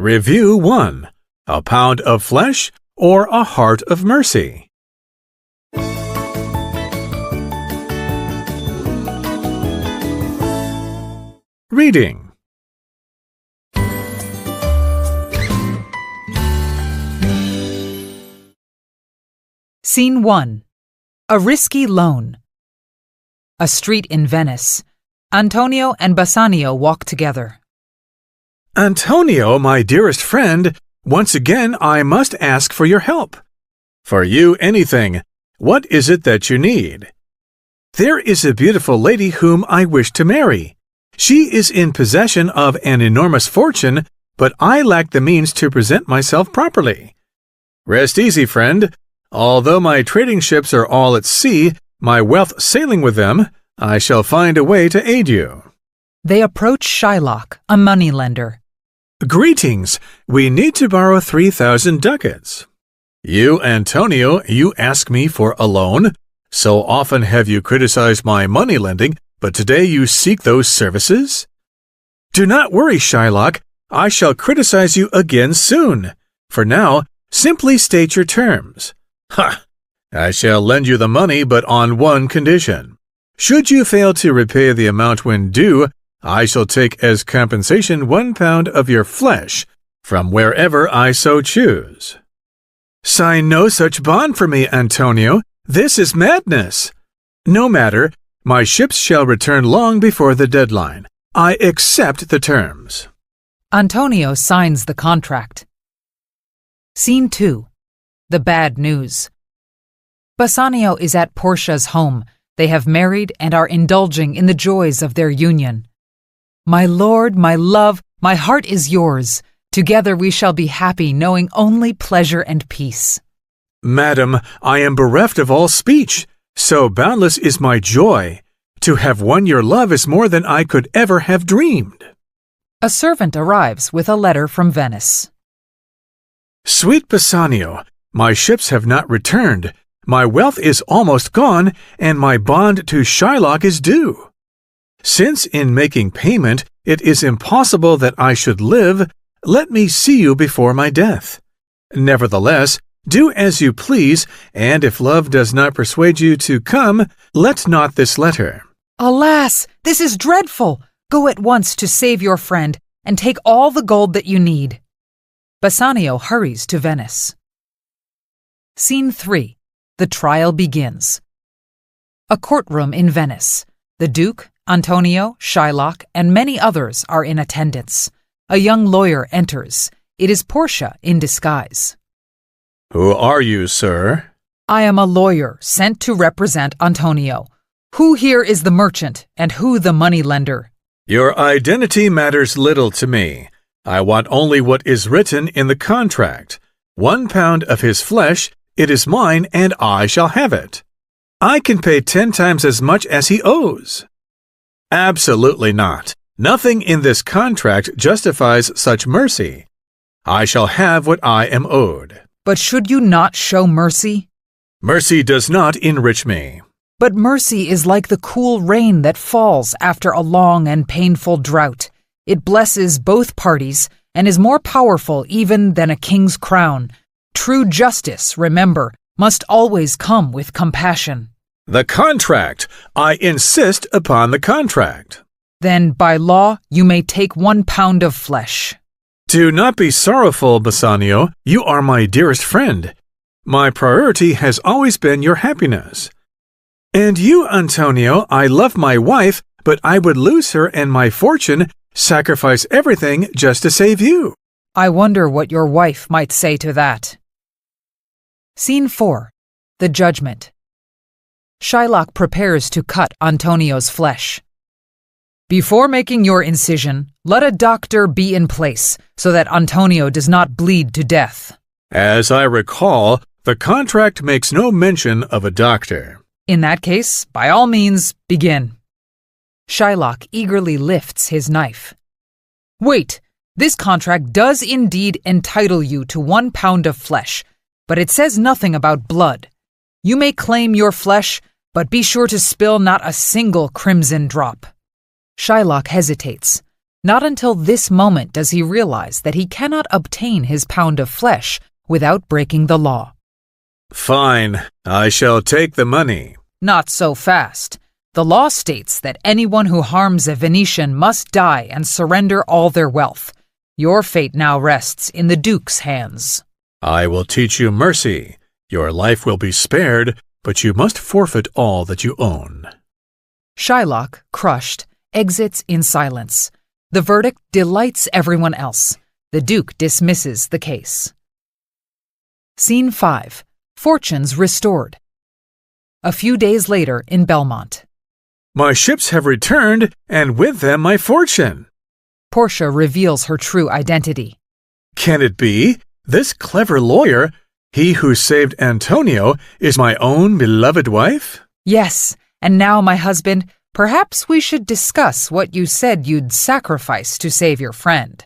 Review 1. A pound of flesh or a heart of mercy? Reading. Scene 1. A risky loan. A street in Venice. Antonio and Bassanio walk together. Antonio, my dearest friend, once again I must ask for your help. For you, anything. What is it that you need? There is a beautiful lady whom I wish to marry. She is in possession of an enormous fortune, but I lack the means to present myself properly. Rest easy, friend. Although my trading ships are all at sea, my wealth sailing with them, I shall find a way to aid you. They approach Shylock, a moneylender. Greetings. We need to borrow 3,000 ducats. You, Antonio, you ask me for a loan. So often have you criticized my money lending, but today you seek those services? Do not worry, Shylock. I shall criticize you again soon. For now, simply state your terms. Ha! I shall lend you the money, but on one condition. Should you fail to repay the amount when due, I shall take as compensation 1 pound of your flesh, from wherever I so choose. Sign no such bond for me, Antonio. This is madness. No matter, my ships shall return long before the deadline. I accept the terms. Antonio signs the contract. Scene 2. The bad news. Bassanio is at Portia's home. They have married and are indulging in the joys of their union. My lord, my love, my heart is yours. Together we shall be happy, knowing only pleasure and peace. Madam, I am bereft of all speech. So boundless is my joy. To have won your love is more than I could ever have dreamed. A servant arrives with a letter from Venice. Sweet Bassanio, my ships have not returned. My wealth is almost gone, and my bond to Shylock is due. Since in making payment it is impossible that I should live, let me see you before my death. Nevertheless, do as you please, and if love does not persuade you to come, let not this letter. Alas, this is dreadful! Go at once to save your friend, and take all the gold that you need. Bassanio hurries to Venice. Scene 3. The trial begins. A courtroom in Venice. The Duke, Antonio, Shylock, and many others are in attendance. A young lawyer enters. It is Portia in disguise. Who are you, sir? I am a lawyer sent to represent Antonio. Who here is the merchant and who the moneylender? Your identity matters little to me. I want only what is written in the contract. 1 pound of his flesh, it is mine, and I shall have it. I can pay 10 times as much as he owes. Absolutely not. Nothing in this contract justifies such mercy. I shall have what I am owed. But should you not show mercy? Mercy does not enrich me. But mercy is like the cool rain that falls after a long and painful drought. It blesses both parties and is more powerful even than a king's crown. True justice, remember, must always come with compassion. The contract! I insist upon the contract. Then, by law, you may take 1 pound of flesh. Do not be sorrowful, Bassanio. You are my dearest friend. My priority has always been your happiness. And you, Antonio, I love my wife, but I would lose her and my fortune, sacrifice everything just to save you. I wonder what your wife might say to that. Scene 4. The Judgment. Shylock prepares to cut Antonio's flesh. Before making your incision, let a doctor be in place so that Antonio does not bleed to death. As I recall, the contract makes no mention of a doctor. In that case, by all means, begin. Shylock eagerly lifts his knife. Wait, this contract does indeed entitle you to 1 pound of flesh, but it says nothing about blood. You may claim your flesh, but be sure to spill not a single crimson drop. Shylock hesitates. Not until this moment does he realize that he cannot obtain his pound of flesh without breaking the law. Fine, I shall take the money. Not so fast. The law states that anyone who harms a Venetian must die and surrender all their wealth. Your fate now rests in the Duke's hands. I will teach you mercy. Your life will be spared, but you must forfeit all that you own. Shylock, crushed, exits in silence. The verdict delights everyone else. The Duke dismisses the case. Scene 5. Fortunes restored. A few days later in Belmont. My ships have returned, and with them my fortune. Portia reveals her true identity. Can it be? This clever lawyer, he who saved Antonio, is my own beloved wife? Yes, and now, my husband, perhaps we should discuss what you said you'd sacrifice to save your friend.